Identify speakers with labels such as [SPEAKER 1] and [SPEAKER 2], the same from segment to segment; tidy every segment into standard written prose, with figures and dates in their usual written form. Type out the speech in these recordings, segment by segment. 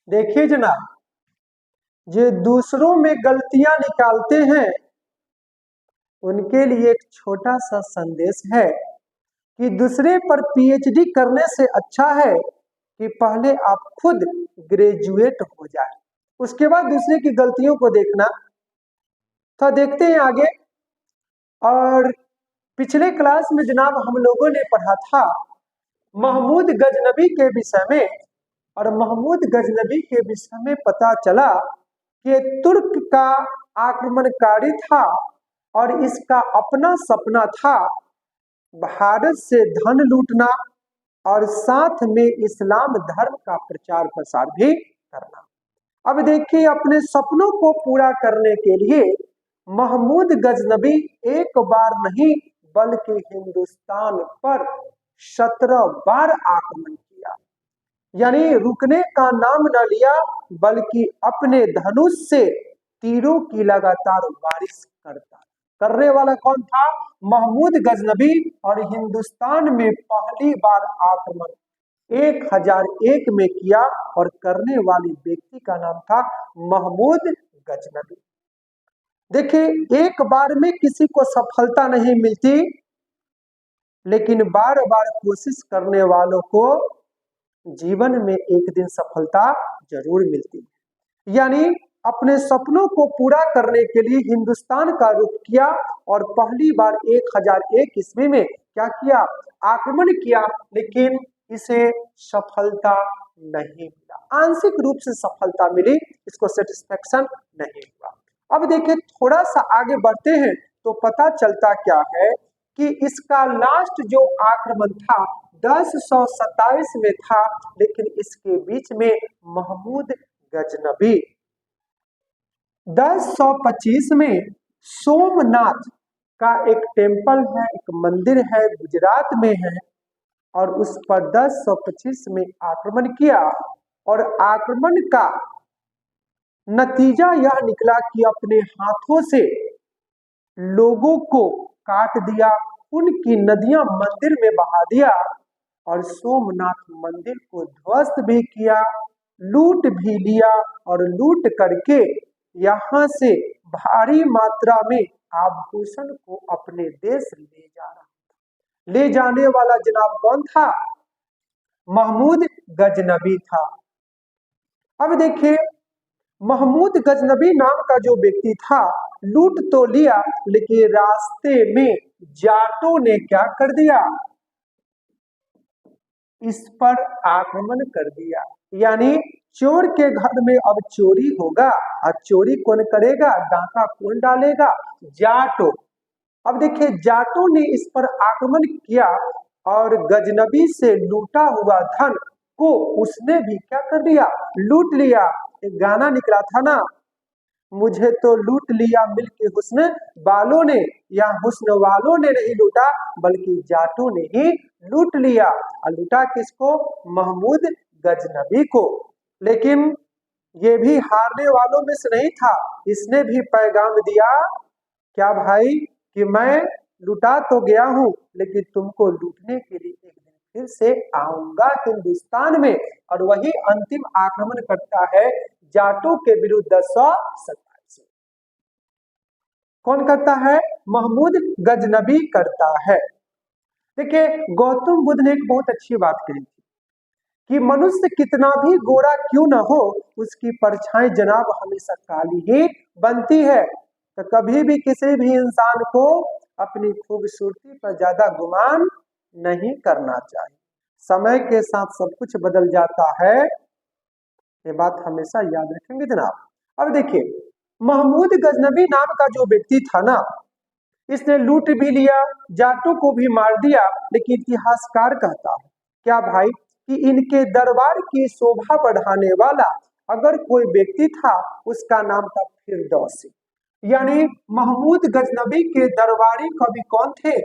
[SPEAKER 1] देखिए जनाब, जो दूसरों में गलतियां निकालते हैं उनके लिए एक छोटा सा संदेश है कि दूसरे पर पीएचडी करने से अच्छा है कि पहले आप खुद ग्रेजुएट हो जाए, उसके बाद दूसरे की गलतियों को देखना। तो देखते हैं आगे। और पिछले क्लास में जनाब हम लोगों ने पढ़ा था महमूद गजनबी के विषय में, और महमूद गजनबी के विषय में पता चला कि तुर्क का आक्रमणकारी था और इसका अपना सपना था भारत से धन लूटना और साथ में इस्लाम धर्म का प्रचार प्रसार भी करना। अब देखिए, अपने सपनों को पूरा करने के लिए महमूद गजनबी एक बार नहीं बल्कि हिंदुस्तान पर 17 बार आक्रमण किया, यानी रुकने का नाम न लिया, बल्कि अपने धनुष से तीरों की लगातार बारिश करने वाला कौन था? महमूद गजनबी। और हिंदुस्तान में पहली बार आक्रमण 1001 में किया और करने वाले व्यक्ति का नाम था महमूद गजनबी। देखिए, एक बार में किसी को सफलता नहीं मिलती, लेकिन बार बार कोशिश करने वालों को जीवन में एक दिन सफलता जरूर मिलती है। यानी अपने सपनों को पूरा करने के लिए हिंदुस्तान का रुख किया और पहली बार 1001 ईस्वी में क्या किया? आक्रमण किया, लेकिन इसे सफलता नहीं मिला। आंशिक रूप से सफलता मिली, इसको सेटिस्फेक्शन नहीं हुआ। अब देखिए, थोड़ा सा आगे बढ़ते हैं तो पता चलता क्या है कि इसका लास्ट जो आक्रमण था 1027 में था, लेकिन इसके बीच में महमूद गजनबी 1025 में सोमनाथ का एक टेम्पल है, एक मंदिर है, गुजरात में है, और उस पर 1025 में आक्रमण किया और आक्रमण का नतीजा यह निकला कि अपने हाथों से लोगों को काट दिया, उनकी नदियां मंदिर में बहा दिया और सोमनाथ मंदिर को ध्वस्त भी किया, लूट भी लिया और लूट करके यहां से भारी मात्रा में आभूषण को अपने देश ले जा रहा था। ले जाने वाला जनाब कौन था? महमूद गजनबी था। अब देखिए, महमूद गजनबी नाम का जो व्यक्ति था, लूट तो लिया, लेकिन रास्ते में जाटों ने क्या कर दिया? इस पर आक्रमण कर दिया। यानी चोर के घर में अब चोरी होगा, और चोरी कौन करेगा? डाका कौन डालेगा? जाटो। अब देखिए, जाटों ने इस पर आक्रमण किया और गजनबी से लूटा हुआ धन को उसने भी क्या कर दिया? लूट लिया। एक गाना निकला था ना, मुझे तो लूट लिया मिलके हुस्न वालों ने, या हुस्न वालों ने नहीं लूटा बल्कि जाटों ने ही लूट लिया। और लूटा किसको? महमूद गजनबी को। लेकिन ये भी हारने वालों में से नहीं था, इसने भी पैगाम दिया, क्या भाई, कि मैं लुटा तो गया हूं, लेकिन तुमको लूटने के लिए एक दिन फिर से आऊंगा हिंदुस्तान में। और वही अंतिम आक्रमण करता है जाटों के विरुद्ध 1027। कौन करता है? महमूद गजनबी करता है। देखिए, गौतम बुद्ध ने एक बहुत अच्छी बात कही थी कि मनुष्य कितना भी गोरा क्यों ना हो, उसकी परछाई जनाब हमेशा काली ही बनती है। तो कभी भी किसी भी इंसान को अपनी खूबसूरती पर ज्यादा गुमान नहीं करना चाहिए। समय के साथ सब कुछ बदल जाता है, ये बात हमेशा याद रखेंगे जनाब। अब देखिए, महमूद गजनबी नाम का जो व्यक्ति था ना, इसने लूट भी लिया, जाटों को भी मार दिया, लेकिन इतिहासकार कहता है क्या भाई, कि इनके दरबार की शोभा बढ़ाने वाला अगर कोई व्यक्ति था, उसका नाम था फिरदौसी। यानी महमूद गजनबी के दरबारी कवि कौन थे?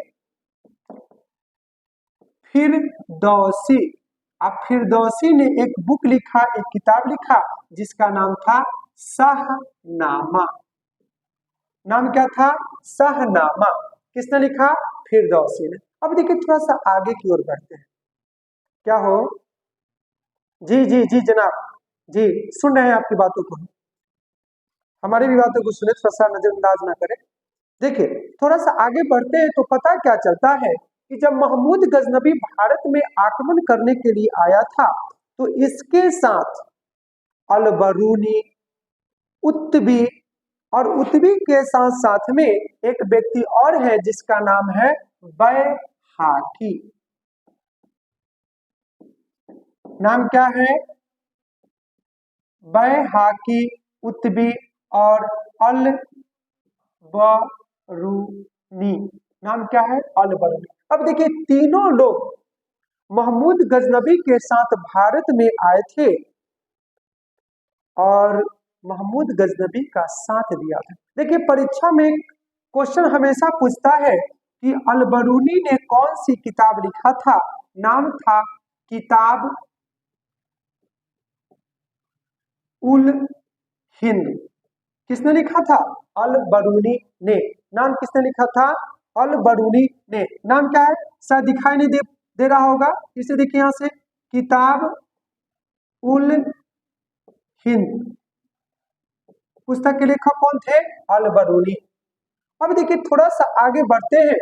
[SPEAKER 1] फिरदौसी। अब फिरदौसी ने एक बुक लिखा, एक किताब लिखा, जिसका नाम था शाहनामा। नाम क्या था? शाहनामा। किसने लिखा? फिरदौसी ने। अब देखिए, थोड़ा सा आगे की ओर बढ़ते हैं। क्या हो? जी जी जी जनाब, जी सुन रहे हैं आपकी बातों को, हमारी भी बातों को सुने, थोड़ा सा नजरअंदाज ना करें। देखिए थोड़ा सा आगे बढ़ते हैं तो पता क्या चलता है कि जब महमूद गजनबी भारत में आक्रमण करने के लिए आया था तो इसके साथ अलबरूनी, उत्तबी और उत्तबी के साथ साथ में एक व्यक्ति और है जिसका नाम है बैहाकी। नाम क्या है? बैहाकी, उत्तबी और अल बरूनी। नाम क्या है? अल बरूनी। अब देखिए तीनों लोग महमूद गजनबी के साथ भारत में आए थे और महमूद गजनबी का साथ दिया था। देखिए परीक्षा में क्वेश्चन हमेशा पूछता है कि अल बरूनी ने कौन सी किताब लिखा था। नाम था किताब उल हिंद। किसने लिखा था? अल बरूनी ने। नाम किसने लिखा था? अल बरूनी ने। नाम क्या है? शायद दिखाई नहीं दे रहा होगा, इसे देखिए यहां से, किताब उल हिंद। पुस्तक के लेखक कौन थे? अल बरूनी। अब देखिए थोड़ा सा आगे बढ़ते हैं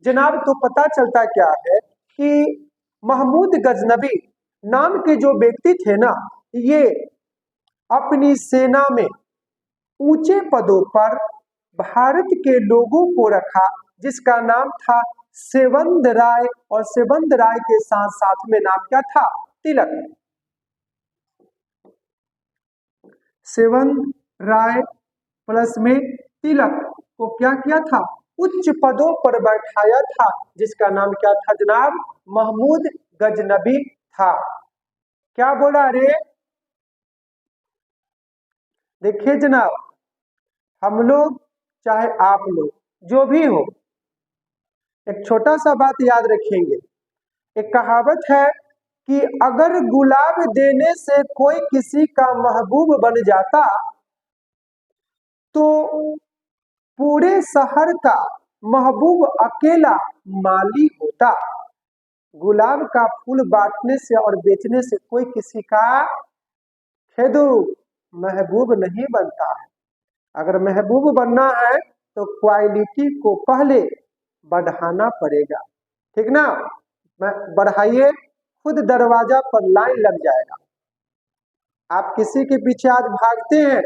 [SPEAKER 1] जनाब, तो पता चलता क्या है कि महमूद गजनबी नाम के जो व्यक्ति थे ना, ये अपनी सेना में ऊंचे पदों पर भारत के लोगों को रखा, जिसका नाम था सेवंद राय, और सेवंद राय के साथ साथ में नाम क्या था? तिलक। सेवंद राय प्लस में तिलक को क्या किया था? उच्च पदों पर बैठाया था, जिसका नाम क्या था जनाब? महमूद गजनबी था। क्या बोला रे? देखिए जनाब, हम लोग चाहे आप लोग जो भी हो, एक छोटा सा बात याद रखेंगे। एक कहावत है कि अगर गुलाब देने से कोई किसी का महबूब बन जाता तो पूरे शहर का महबूब अकेला माली होता। गुलाब का फूल बांटने से और बेचने से कोई किसी का खेदू महबूब नहीं बनता है। अगर महबूब बनना है तो क्वालिटी को पहले बढ़ाना पड़ेगा, ठीक ना? बढ़ाइए, खुद दरवाजा पर लाइन लग जाएगा। आप किसी के पीछे आज भागते हैं,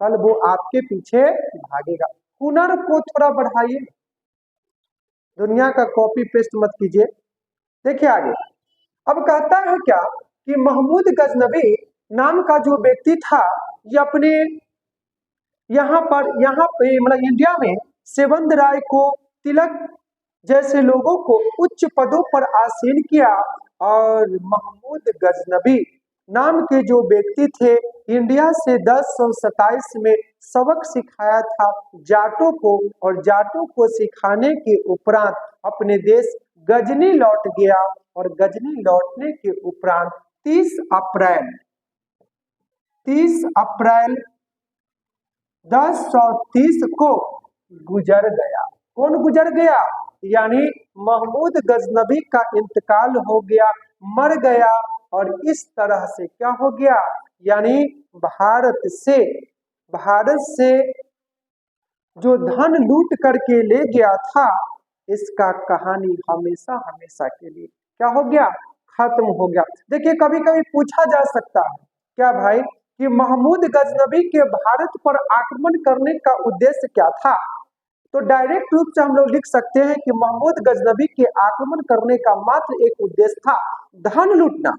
[SPEAKER 1] कल वो आपके पीछे भागेगा। हुनर को थोड़ा बढ़ाइए, दुनिया का कॉपी पेस्ट मत कीजिए। देखिए आगे, अब कहता है क्या कि महमूद गजनबी नाम का जो व्यक्ति था, ये अपने यहाँ पे मतलब इंडिया में सेवंद राय को, तिलक जैसे लोगों को उच्च पदों पर आसीन किया। और महमूद गजनबी नाम के जो व्यक्ति थे, इंडिया से 1027 में सबक सिखाया था जाटों को, और जाटों को सिखाने के उपरांत अपने देश गजनी लौट गया। और गजनी लौटने के उपरांत 30 अप्रैल 1030 को गुजर गया। कौन गुजर गया? यानी महमूद गजनबी का इंतकाल हो गया, मर गया। और इस तरह से क्या हो गया? यानी भारत से जो धन लूट करके ले गया था, इसका कहानी हमेशा हमेशा के लिए क्या हो गया? खत्म हो गया। देखिए कभी कभी पूछा जा सकता है क्या भाई कि महमूद गजनबी के भारत पर आक्रमण करने का उद्देश्य क्या था? तो डायरेक्ट रूप से हम लोग लिख सकते हैं कि महमूद गजनबी के आक्रमण करने का मात्र एक उद्देश्य था, धन लूटना।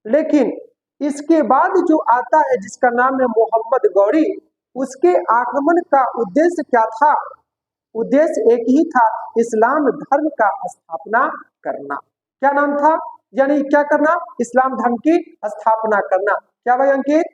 [SPEAKER 1] लेकिन इसके बाद जो आता है जिसका नाम है मोहम्मद गौरी, उसके आक्रमण का उद्देश्य क्या था? उद्देश्य एक ही था, इस्लाम धर्म का स्थापना करना। क्या नाम था? यानी क्या करना? इस्लाम धर्म की स्थापना करना। क्या भाई अंकित?